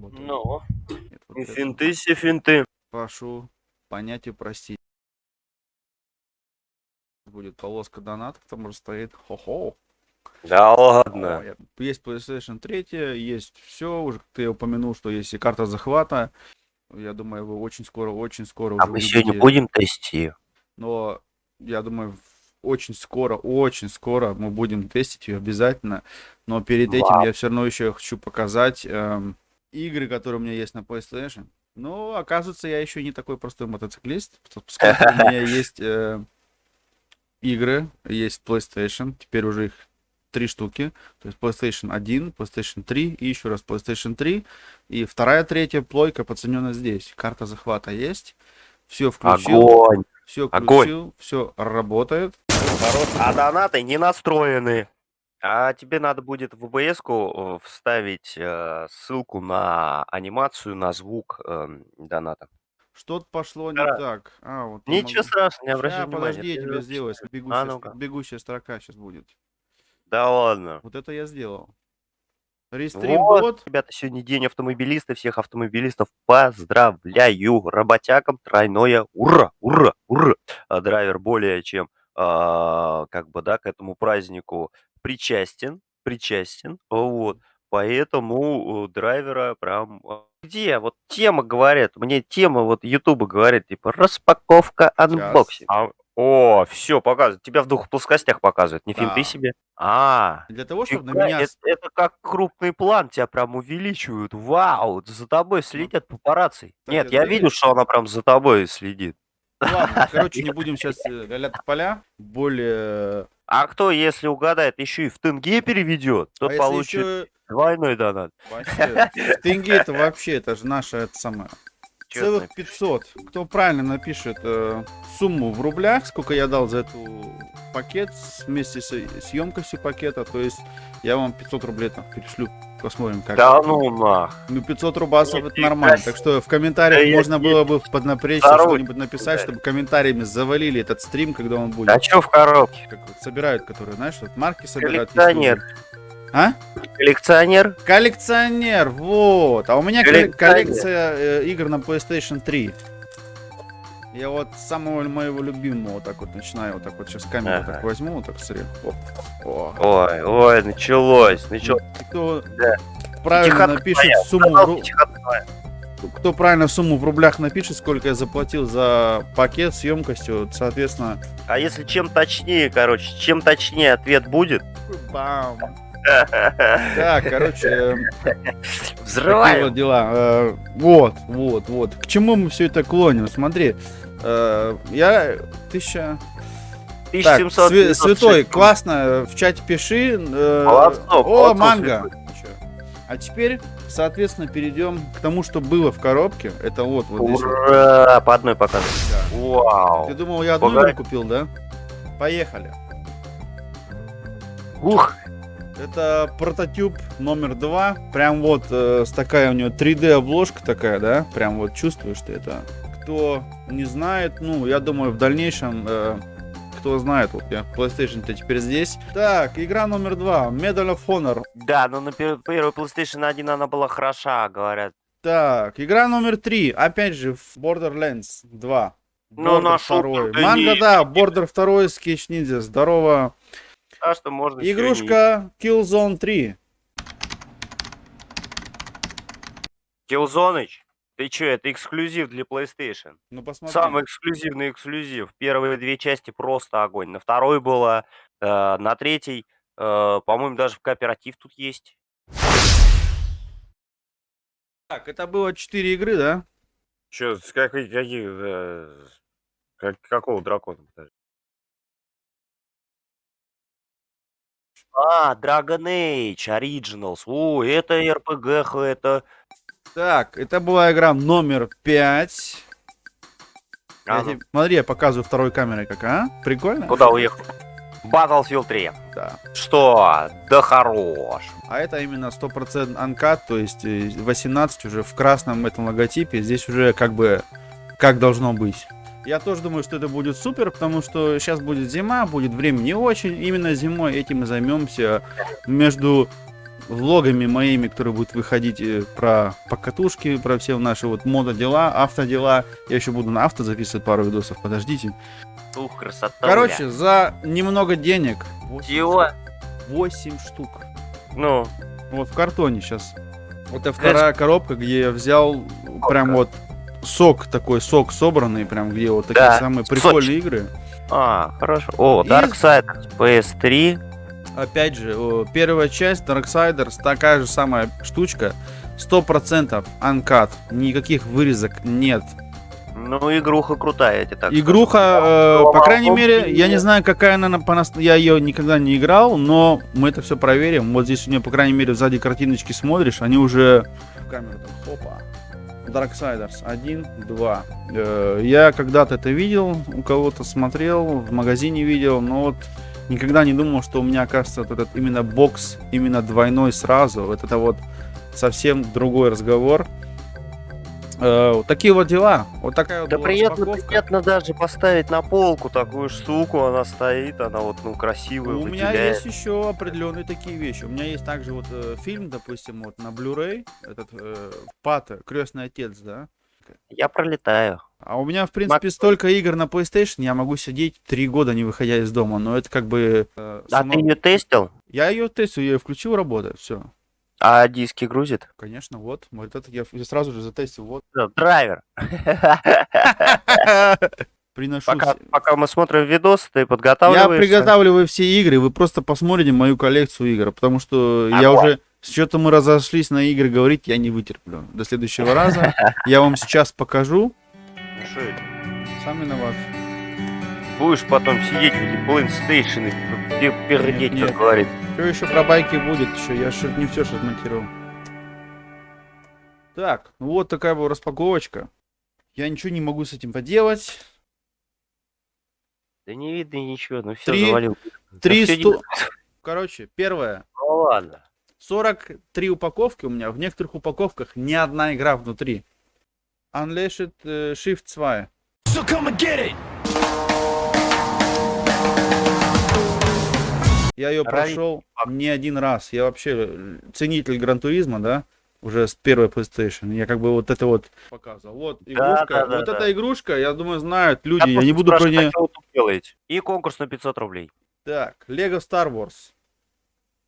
работает. Ну, Нет, вот и это. финты, все финты. Прошу понять и простить. Будет полоска донатов, там уже стоит хо-хо. Да ладно. Есть PlayStation 3, есть все, уже ты упомянул, что есть и карта захвата. Я думаю, вы очень скоро А уже мы сегодня увидите. будем тестить ее? Но я думаю, очень скоро мы будем тестить ее обязательно. Но перед этим Вау. я все равно еще хочу показать игры, которые у меня есть на PlayStation. Но оказывается, я еще не такой простой мотоциклист, поскольку у меня есть игры, есть PlayStation, теперь уже их 3 штуки. То есть PlayStation 1, PlayStation 3 и еще раз PlayStation 3. И вторая, третья плойка подценена здесь. Карта захвата есть. Все включил. Огонь. Все Огонь. включил, все работает. А донаты не настроены. А тебе надо будет в OBS-ку вставить ссылку на анимацию, на звук доната. Что-то пошло не Да. так. Вот я Ничего могу. страшного, не обращай Сейчас, внимания. подожди, я Ты тебе сделаю. запиши. А ну-ка. Бегущая строка сейчас будет. Да ладно. Вот это я сделал. Рестрим Вот, бот. ребята, сегодня день автомобилиста. Всех автомобилистов поздравляю. Работягам тройное ура, ура, ура. Драйвер более чем, как бы, да, к этому празднику причастен. Вот. Поэтому драйвера прям... Где? Вот тема говорит. Мне тема вот Ютуба говорит, типа, распаковка, анбоксинг. О, все, показывает. Тебя в двух плоскостях показывает. Не финты Да. себе. Для того, чтобы на Фига, меня... это как крупный план, тебя прям увеличивают. Вау, за тобой следят папарацци. Так Нет, и я есть. видел, что она прям за тобой следит. Ну ладно, короче, не будем сейчас ля-ля поля. Более... А кто, если угадает, еще и в тенге переведет, то А если получит еще двойной донат. вообще... Тенге это вообще, это же наша, это самое... Честно. Целых 500. Кто правильно напишет сумму в рублях, сколько я дал за эту пакет вместе с емкостью пакета, то есть я вам 500 рублей там перешлю, посмотрим как. Да ну нах. Ну 500 рубасов Нет, это нормально, красиво. так что в комментариях Да можно я- было бы поднапрячься, Здорово. что-нибудь написать, Да. чтобы комментариями завалили этот стрим, когда он будет. А что в коробке? Как вот собирают, которые, знаешь, вот марки собирают. Коллекционер. если уже- А? Коллекционер? Коллекционер, вот. А у меня Коллекционер. коллекция игр на PlayStation 3. Я вот самого моего любимого вот так вот начинаю, вот так вот сейчас камеру Ага. так возьму, вот так смотри. Оп. О. Ой, началось. Кто Да. правильно Пятихатка напишет твоя. сумму в Сказал, пятихатка твоя. кто правильно сумму в рублях напишет, сколько я заплатил за пакет с емкостью, соответственно. А если чем точнее, короче, чем точнее ответ будет, Бам. Так, короче, такие взрываем. вот дела. Вот. К чему мы все это клоним? Смотри, я 1000. Так, 1796. Святой, классно, в чате пиши. Молодцов, О, молодцов, манго. Святой. А теперь, соответственно, перейдем к тому, что было в коробке. Это вот здесь. Вот. Ура! По одной показывай. Да. Вау. Ты думал, я одну Погоди. игру купил, да? Поехали. Ух. Это прототип номер 2. Прям вот с такая у него 3D обложка такая, да? Прям вот чувствуешь ты это. Кто не знает, ну, я думаю, в дальнейшем, кто знает, вот я PlayStation-то теперь здесь. Так, игра номер 2. Medal of Honor. Да, но на первой PlayStation 1 она была хороша, говорят. Так, игра номер 3. Опять же, в Borderlands 2. Ну, Border нашел 2. только Манга, не- да, Border 2, Sketch Ninja. Здорово. А что можно Игрушка Killzone 3. Киллзоныч, ты чё, это эксклюзив для PlayStation. Ну, посмотри. Самый эксклюзивный эксклюзив. Первые две части просто огонь. На второй было, на третьей, по-моему, даже в кооператив тут есть. Так, это было 4 игры, да? Чё, с какого дракона? Dragon Age Originals. О, это РПГ, это... Так, это была игра номер 5. А, ну, Смотри, я показываю второй камерой как, а? Прикольно? куда уехал? Battlefield 3. Да. Что? Да хорош. А это именно 100% анкат, то есть 18 уже в красном этом логотипе. Здесь уже как бы как должно быть. Я тоже думаю, что это будет супер, потому что сейчас будет зима, будет время не очень. Именно зимой этим и займемся между влогами моими, которые будут выходить про покатушки, про все наши вот мотодела, автодела. Я еще буду на авто записывать пару видосов, подождите. Ух, красота. Короче, за немного денег. Чего? 8 штук. Ну, Вот в картоне сейчас. Это вторая коробка, где я взял прям вот сок такой, собранный, прям где вот такие Да, самые сочный. прикольные игры. хорошо. О, И- Darksiders PS3. Опять же, первая часть Darksiders, такая же самая штучка. 100% uncut, никаких вырезок нет. Ну, игруха крутая, я тебе так Игруха, по крайней мере, я не Нет. знаю, какая она я ее никогда не играл, но мы это все проверим. Вот здесь у меня, по крайней мере, сзади картиночки смотришь, они уже... Камеру там, хопа. Darksiders 1, 2. Я когда-то это видел, у кого-то смотрел, в магазине видел, но вот никогда не думал, что у меня, окажется, вот этот именно бокс, именно двойной сразу. Вот это вот совсем другой разговор. Вот такие вот дела. Вот такая вот Да была приятно, распаковка. приятно даже поставить на полку такую штуку, она стоит, она вот, ну, красивая, У меня выделяет. есть еще определенные такие вещи. У меня есть также вот фильм, допустим, вот на Blu-ray, этот Пата, Крестный отец, да. Я пролетаю. А у меня, в принципе, столько игр на PlayStation, я могу сидеть 3 года, не выходя из дома, но это как бы... А ты ее тестил? Я ее тестил, я ее включил, работает, все. А диски грузит? Конечно, вот это я сразу же затестил, вот. Да, драйвер. Приношу. Пока мы смотрим видос, ты Я подготавливаешься. приготавливаю все игры, вы просто посмотрите мою коллекцию игр, потому что я Огонь. уже... Что-то мы разошлись на игры говорить, я не вытерплю. До следующего раза. Я вам сейчас покажу. Ну, что это? Сам виноват. Будешь потом сидеть в эти PlayStation и пердеть, Нет. как говорит. Что еще про байки будет еще? Я что-то не все смонтировал. Так, ну вот такая была распаковочка. Я ничего не могу с этим поделать. Да не видно ничего, ну все Три- завалил. 300... Короче, первое. Ну ладно. 43 упаковки у меня. В некоторых упаковках ни одна игра внутри. Unleashed Shift 2. So come and get it. Я ее Ради- прошел не один раз. Я вообще ценитель Гран-туризма, да? Уже с первой PlayStation. Я как бы вот это вот показывал. Вот игрушка. да, вот да. эта игрушка, я думаю, знают люди. Я просто не буду про спрашиваю, нее... а что вы тут делаете? И конкурс на 500 рублей. Так, Lego Star Wars.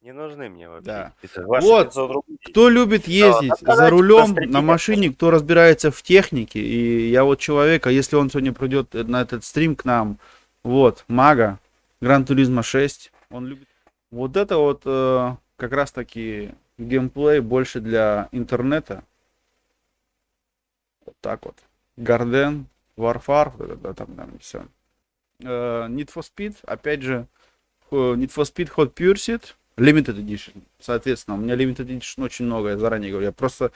Не нужны мне вообще. Да. Это ваши Вот. 500 рублей. Кто любит ездить давайте за рулем посмотрите, на машине, кто разбирается в технике, и я вот человека, если он сегодня придет на этот стрим к нам, вот, Мага, Гран Туризма 6, он любит. Вот это вот как раз таки геймплей больше для интернета. Вот так вот. Гарден, Warfare, вот это, там все. Need for Speed, опять же, Need for Speed Hot Pursuit, Limited Edition. Соответственно, у меня Limited Edition очень много, я заранее говорю. Я просто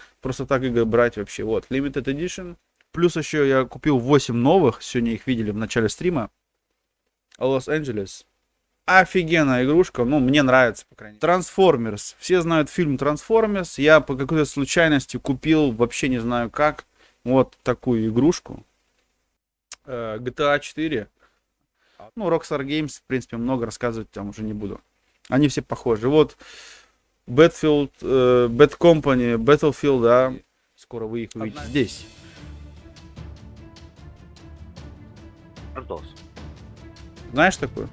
так игры брать вообще. Вот, Limited Edition. Плюс еще я купил 8 новых. Сегодня их видели в начале стрима. Лос-Анджелес. Офигенная игрушка. Ну, мне нравится, по крайней мере. Transformers. Все знают фильм Transformers. Я по какой-то случайности купил, вообще не знаю как, вот такую игрушку. GTA 4. Ну, Rockstar Games, в принципе, много рассказывать там уже не буду. Они все похожи. Вот Battlefield, Bad Company, Battlefield, да. Скоро вы их увидите здесь. Пардос. Знаешь такую?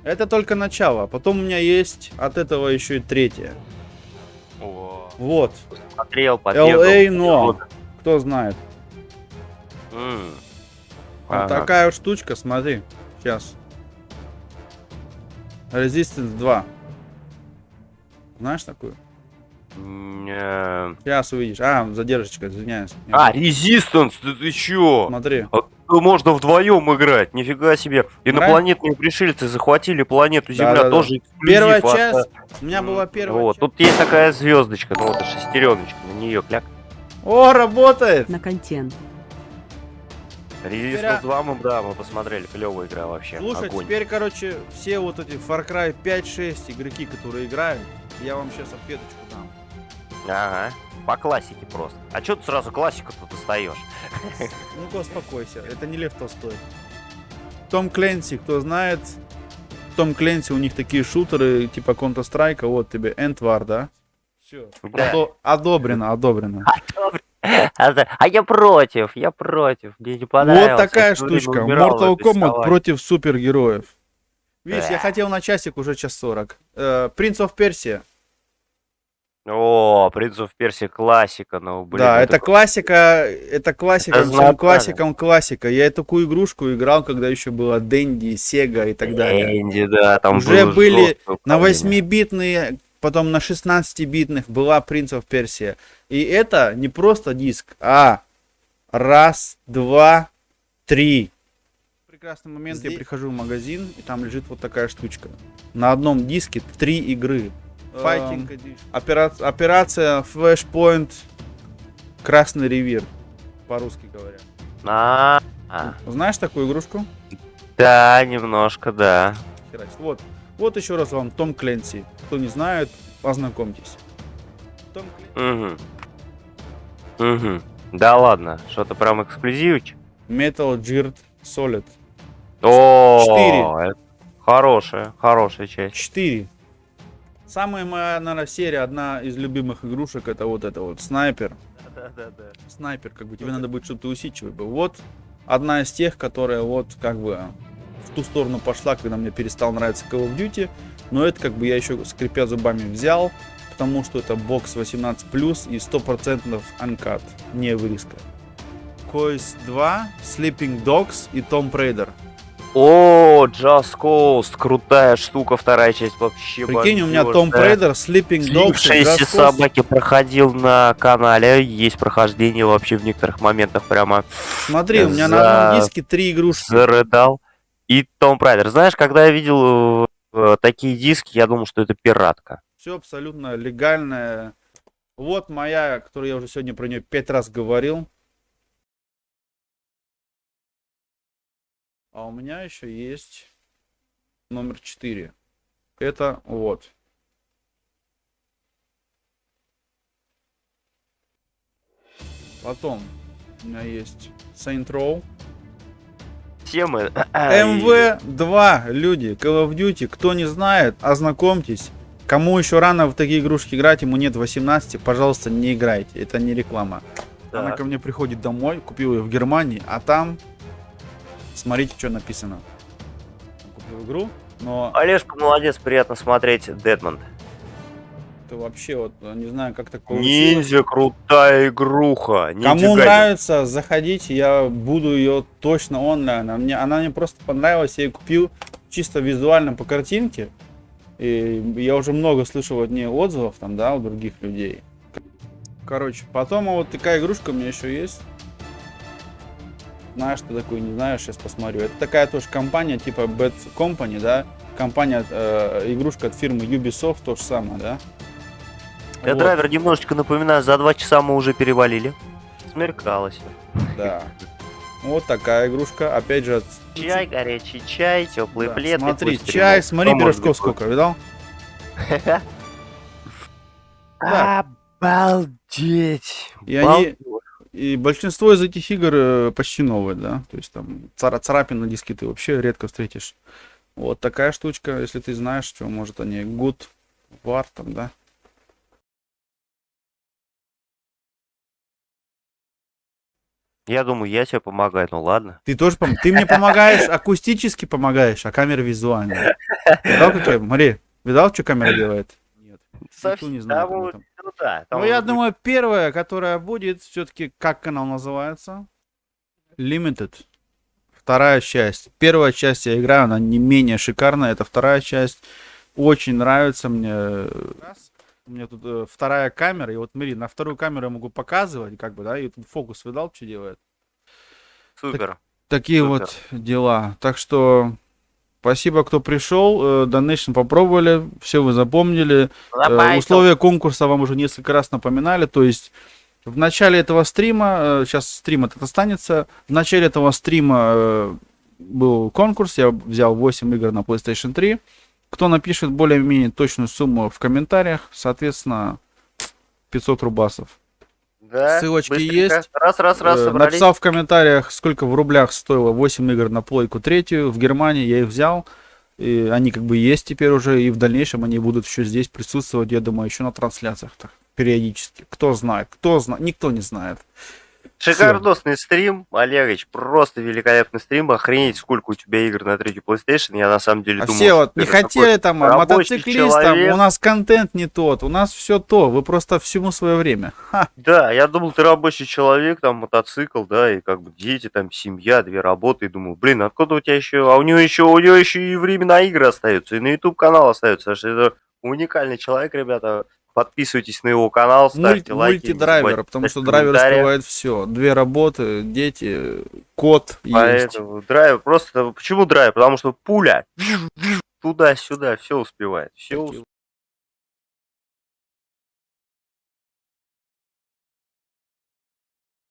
Это только начало. Потом у меня есть от этого еще и третье. О, Вот. смотрел, побегал. LA Noir. Кто знает. М. Вот Ага. такая вот штучка, смотри. Сейчас. Resistance 2. Знаешь такую? Не. Сейчас увидишь. Задержечка, извиняюсь. Resistance, ты чё? Смотри. Можно вдвоем играть, нифига себе. Инопланетные пришельцы захватили планету Земля, Да-да-да. тоже эксклюзив. Первая от, часть. У меня была первая Вот, часть. тут есть такая звездочка, ну вот шестереночка, на нее кляк. О, работает! на контент. Resistance 2 мы посмотрели, клевая игра вообще. Слушай, огонь. теперь, короче, все вот эти Far Cry 5-6 игроки, которые играют, я вам сейчас ответочку дам. Ага, по классике просто. А чё ты сразу классику-то достаешь? Ну-ка, успокойся, это не Лев Толстой. Том Клэнси, кто знает, Том Кленси, у них такие шутеры, типа Counter-Strike, вот тебе End да? Все. Да. Одобрено, одобрено. А я против, я против. Мне не Вот понравилось. такая Я всё время штучка. умирал в Mortal этой Kombat саванне. против супергероев. Видишь, я Да. хотел на часик, уже час 40. Prince of Persia. О, Принц оф Персия классика, ну, блин, Да, это это классика, это классика, Это всем знатно. классикам классика. Я такую игрушку играл, когда еще было Денди, Сега и так далее. Энди, да, там Уже было были жёсткое на управление. 8-битные, потом на 16-битных была Prince of Persia. И это не просто диск, а раз, два, три. В прекрасный момент я прихожу в магазин, и там лежит вот такая штучка. На одном диске 3 игры. Fighting Edition. Операция Flashpoint Красный Ревир, по-русски говоря. Знаешь такую игрушку? Да, немножко, да. Вот еще раз вам Том Кленси. Кто не знает, ознакомьтесь. Том Кленси. Угу. Да ладно, что-то прям эксклюзивчик. Metal Gear Solid. О, это хорошая часть. 4. Самая моя, наверное, серия, одна из любимых игрушек, это вот снайпер. Да. Снайпер, как бы тебе надо будет что-то усидчивать. Вот одна из тех, которая вот как бы в ту сторону пошла, когда мне перестал нравиться Call of Duty. Но это как бы я еще, скрипя зубами, взял, потому что это бокс 18+, и 100% uncut, не вырезка. Quest 2, Sleeping Dogs и Tomb Raider. О, Just Cause, крутая штука, вторая часть вообще. Прикинь, у меня бомбёж, Tomb да. Raider, Sleeping Dogs и Слившиеся Just Cause. собаки проходил на канале, есть прохождение вообще в некоторых моментах прямо Смотри, у меня на одном диске 3 игрушки. зарыдал. И Tomb Raider. Знаешь, когда я видел такие диски, я думал, что это пиратка. Все абсолютно легальное. Вот моя, которую я уже сегодня про нее 5 раз говорил. А у меня еще есть номер 4. Это вот. Потом у меня есть Saint Row. Все мы... МВ2, люди, Call of Duty. Кто не знает, ознакомьтесь. Кому еще рано в такие игрушки играть, ему нет 18, пожалуйста, не играйте. Это не реклама. Так. Она ко мне приходит домой, купил ее в Германии, а там... Смотрите, что написано. Купил игру, но Олежка молодец, приятно смотреть. Deadman. это вообще вот, не знаю, как так получилось. Ниндзя крутая игруха. Кому нравится, заходите, я буду ее точно онлайн. Она мне просто понравилась, я ее купил чисто визуально по картинке. И я уже много слышал от нее отзывов, там, да, у других людей. Короче, потом вот такая игрушка у меня еще есть. Знаешь, что такое, не знаю, сейчас посмотрю. Это такая тоже компания, типа Bad Company, да. Компания, игрушка от фирмы Ubisoft, то же самое, да. Я Вот, драйвер немножечко напоминаю, за 2 часа мы уже перевалили. Смеркалось. да. Вот такая игрушка, опять же, от... Чай, горячий чай, теплый Да, плед. и смотри, пусть чай, ремонт. смотри, Что может пирожков быть сколько, видал? Да. Обалдеть! И они, и большинство из этих игр почти новые, да, то есть там царапин на диске ты вообще редко встретишь. Вот такая штучка, если ты знаешь, что может они Good War там, да. Я думаю, я тебе помогаю, ну ладно. Ты тоже ты мне помогаешь, акустически помогаешь, а камера визуальная. Видал, как я, смотри, видал, что камера делает? Нет. Никто не знает об этом. Ну да. Ну, я думаю, первая, которая будет, все-таки, как канал называется? Limited. Вторая часть. Первая часть я играю, она не менее шикарная. Это вторая часть. Очень нравится мне. У меня тут вторая камера. И вот смотри, на вторую камеру я могу показывать, как бы, да, и тут фокус видал, что делает. Супер. Такие Супер. вот дела. Так что спасибо, кто пришел. Donation попробовали, все вы запомнили. Условия конкурса вам уже несколько раз напоминали. То есть в начале этого стрима, сейчас стрим этот останется, в начале этого стрима был конкурс, я взял 8 игр на PlayStation 3. Кто напишет более-менее точную сумму в комментариях, соответственно, 500 рубасов. Да, Ссылочки быстренько. есть. Раз, собрались. Написал в комментариях, сколько в рублях стоило 8 игр на плойку третью. В Германии я их взял. И они как бы есть теперь уже, и в дальнейшем они будут еще здесь присутствовать, я думаю, еще на трансляциях так, периодически. Кто знает, никто не знает. Всё. Шикардосный стрим, Олегович, просто великолепный стрим. Охренеть, сколько у тебя игр на третий PlayStation. Я на самом деле А думал, все что вот ты не такой хотели там рабочий мотоциклистам, человек. у нас контент не тот, у нас все то, вы просто всему свое время. Ха. Да, я думал, ты рабочий человек, там мотоцикл, да, и как бы дети, там семья, 2 работы. И думал, блин, откуда у тебя еще, а у него еще и время на игры остается, и на YouTube канал остается. Что это уникальный человек, ребята. Подписывайтесь на его канал, ставьте лайки, не забывайте Мультидрайвер, потому писать что в драйвер комментариях. успевает все. 2 работы, дети, кот есть. Поэтому драйвер просто... Почему драйвер? Потому что пуля туда-сюда, все успевает. Все Такие